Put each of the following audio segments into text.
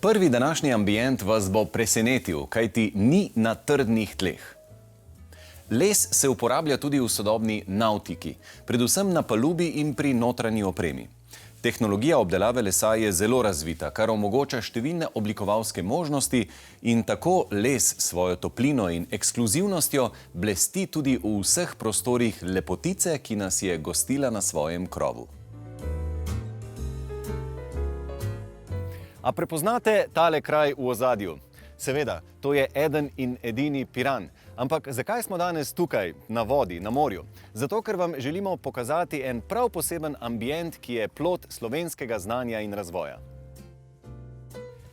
Prvi današnji ambient vas bo presenetil, kajti ni na trdnih tleh. Les se uporablja tudi v sodobni navtiki, predvsem na palubi in pri notranji opremi. Tehnologija obdelave lesa je zelo razvita, kar omogoča številne oblikovalske možnosti in tako les s svojo toplino in ekskluzivnostjo blesti tudi v vseh prostorih lepotice, ki nas je gostila na svojem krovu. A prepoznate tale kraj v ozadju? Seveda, to je eden in edini Piran. Ampak zakaj smo danes tukaj, na vodi, na morju? Zato, ker vam želimo pokazati en prav poseben ambient, ki je plod slovenskega znanja in razvoja.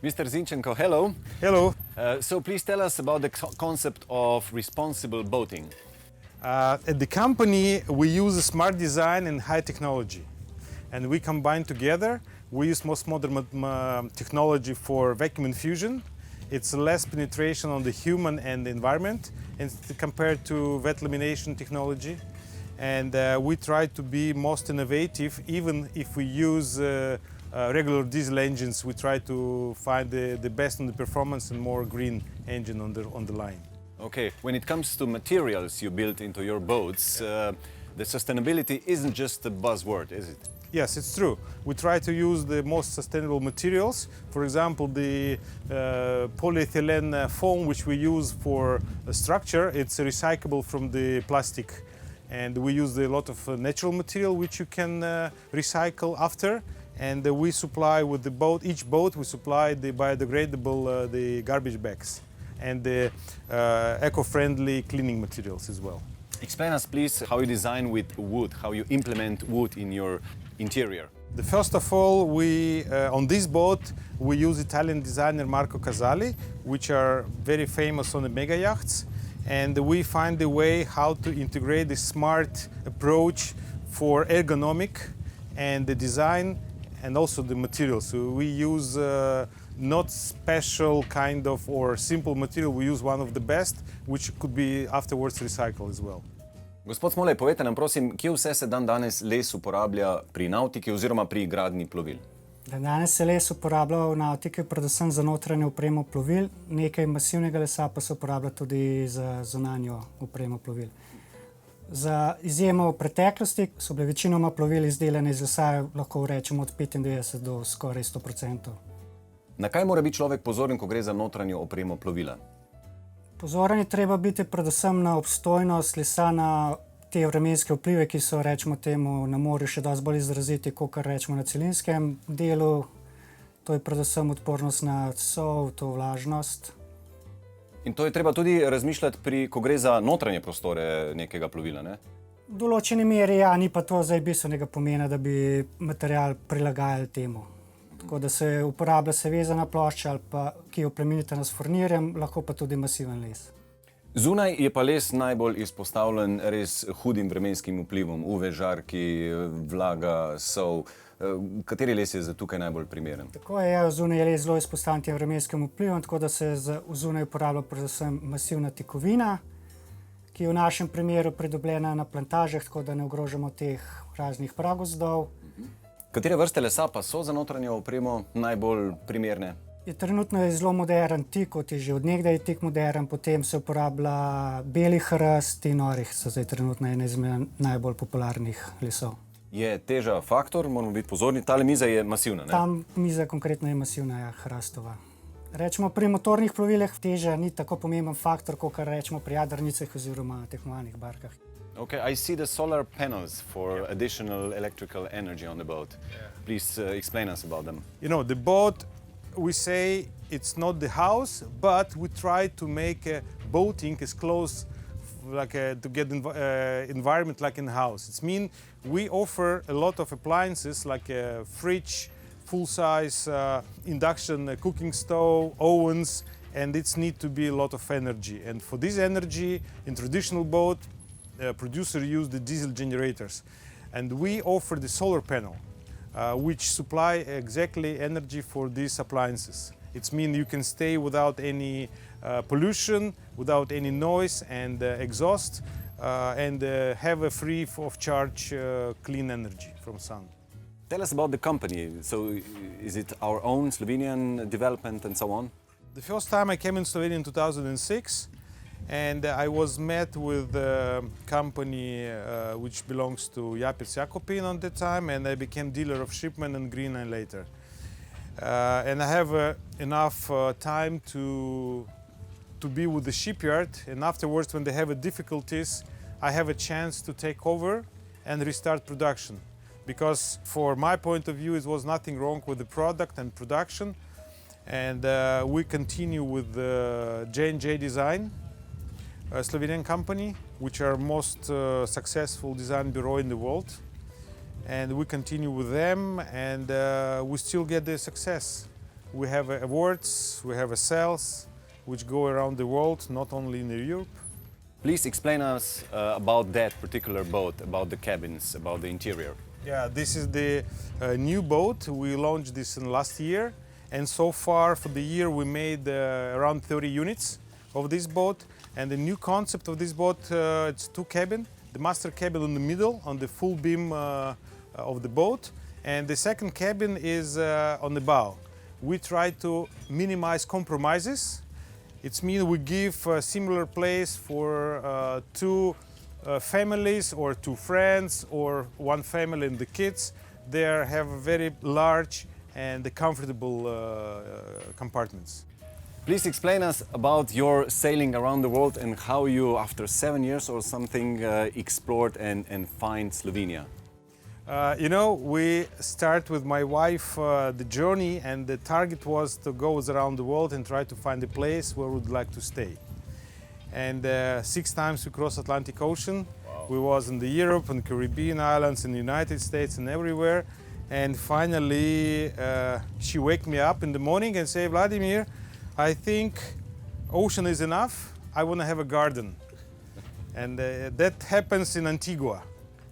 Mr. Zinchenko, hello. Hello. So please tell us about the concept of responsible boating. At the company, we use smart design and high technology. And we combine together. We use most modern technology for vacuum infusion. It's less penetration on the human and the environment and compared to wet lamination technology. And we try to be most innovative, even if we use regular diesel engines. We try to find the best on the performance and more green engine on the line. Okay, when it comes to materials you built into your boats, the sustainability isn't just a buzzword, is it? Yes, it's true. We try to use the most sustainable materials. For example, the polyethylene foam which we use for a structure, it's recyclable from the plastic. And we use a lot of natural material which you can recycle after. And we supply with the boat, each boat we supply the biodegradable the garbage bags and the eco-friendly cleaning materials as well. Explain us please how you design with wood, how you implement wood in your interior. First of all, on this boat we use Italian designer Marco Casali, which are very famous on the mega yachts, and we find a way how to integrate the smart approach for ergonomic and the design and also the materials. So we use not special kind of or simple material, we use one of the best, which could be afterwards recycled as well. Gospod Smolej, povejte nam prosim, kje vse se danes les uporablja pri navtiki oziroma pri gradnji plovil? Danes se les uporablja v navtiki predvsem za notranjo opremo plovil, nekaj masivnega lesa pa se uporablja tudi za zunanjo opremo plovil. Za izjemo v preteklosti so bile večinoma plovil izdelane iz lesa, lahko rečemo od 95 do skoraj 100%. Na kaj mora biti človek pozoren, ko gre za notranjo opremo plovila? Pozoren je treba biti predvsem na obstojnost lesa, na te vremenske vplive, ki so, rečemo temu, na morju še dosti bolj izraziti, kot rečemo na celinskem delu. To je predvsem odpornost na sol, to vlažnost. In to je treba tudi razmišljati, ko gre za notranje prostore nekega plovila, ne? V določeni meri, ja, ni pa to zdaj bistvenega pomena, da bi material prilagajali temu. Tako da se uporablja se vezana plošča, ali pa, ki je oplemenitena s furnirjem, lahko pa tudi masiven les. Zunaj je pa les najbolj izpostavljen res hudim vremenskim vplivom, UV žarki, vlaga, sol. Kateri les je za tukaj najbolj primeren? Tako je, zunaj je les zelo izpostavljen tem vremenskim vplivom, tako da se zunaj uporablja predvsem masivna tekovina, ki je v našem primeru pridobljena na plantažah, tako da ne ogrožamo teh raznih pragozdov. Katere vrste lesa pa so za notranjo opremo najbolj primerne? Trenutno je zelo modern tik, kot je že od nekdaj tik modern, potem se uporablja beli hrast in orih, so zdaj trenutno ena izmed najbolj popularnih lesov. Je teža faktor, moramo biti pozorni, tale miza je masivna, ne? Ta miza konkretno je masivna, ja, hrastova. Rečemo, pri motornih plovilih teža ni tako pomemben faktor, kot rečemo pri jadrnicah oziroma tekmovalnih barkah. Okay, I see the solar panels for additional electrical energy on the boat. Please explain us about them. You know, the boat, we say it's not the house, but we try to make boating as close to get environment like in the house. It means we offer a lot of appliances like a fridge, full-size induction cooking stove, ovens, and it needs to be a lot of energy. And for this energy, in traditional boat, producer use the diesel generators, and we offer the solar panel, which supply exactly energy for these appliances. It means you can stay without any pollution, without any noise and exhaust, and have a free of charge clean energy from sun. Tell us about the company. So, is it our own Slovenian development and so on? The first time I came in Slovenia in 2006, and I was met with a company which belongs to Jahta on the time, and I became dealer of shipment and Greenline later. And I have enough time to be with the shipyard, and afterwards when they have difficulties, I have a chance to take over and restart production. Because for my point of view, it was nothing wrong with the product and production. And we continue with the J&J Design, a Slovenian company, which are most successful design bureau in the world. And we continue with them, and we still get the success. We have awards, we have sales, which go around the world, not only in Europe. Please explain us about that particular boat, about the cabins, about the interior. Yeah, this is the new boat. We launched this in last year, and so far for the year we made around 30 units of this boat. And the new concept of this boat, it's two cabin. The master cabin in the middle, on the full beam of the boat, and the second cabin is on the bow. We try to minimize compromises. It means we give a similar place for two families or two friends or one family and the kids. They have very large and comfortable compartments. Please explain us about your sailing around the world and how you, after 7 years or something, explored and find Slovenia. You know, we start with my wife the journey, and the target was to go around the world and try to find a place where we'd like to stay. And 6 times we crossed Atlantic Ocean. Wow. We was in the Europe and Caribbean islands, in the United States and everywhere. And finally, she wake me up in the morning and say, Vladimir, I think ocean is enough. I want to have a garden. And that happens in Antigua.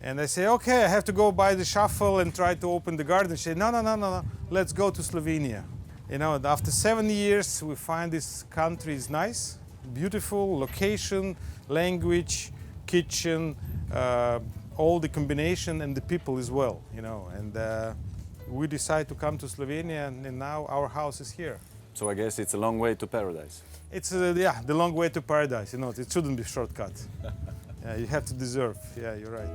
And I say, okay, I have to go buy the shovel and try to open the garden. She said, no, let's go to Slovenia. You know, after 7 years, we find this country is nice, beautiful, location, language, kitchen, all the combination, and the people as well, you know. And we decide to come to Slovenia, and now our house is here. So I guess it's a long way to paradise. It's, yeah, the long way to paradise, you know, it shouldn't be shortcut. Yeah, you have to deserve, yeah, you're right.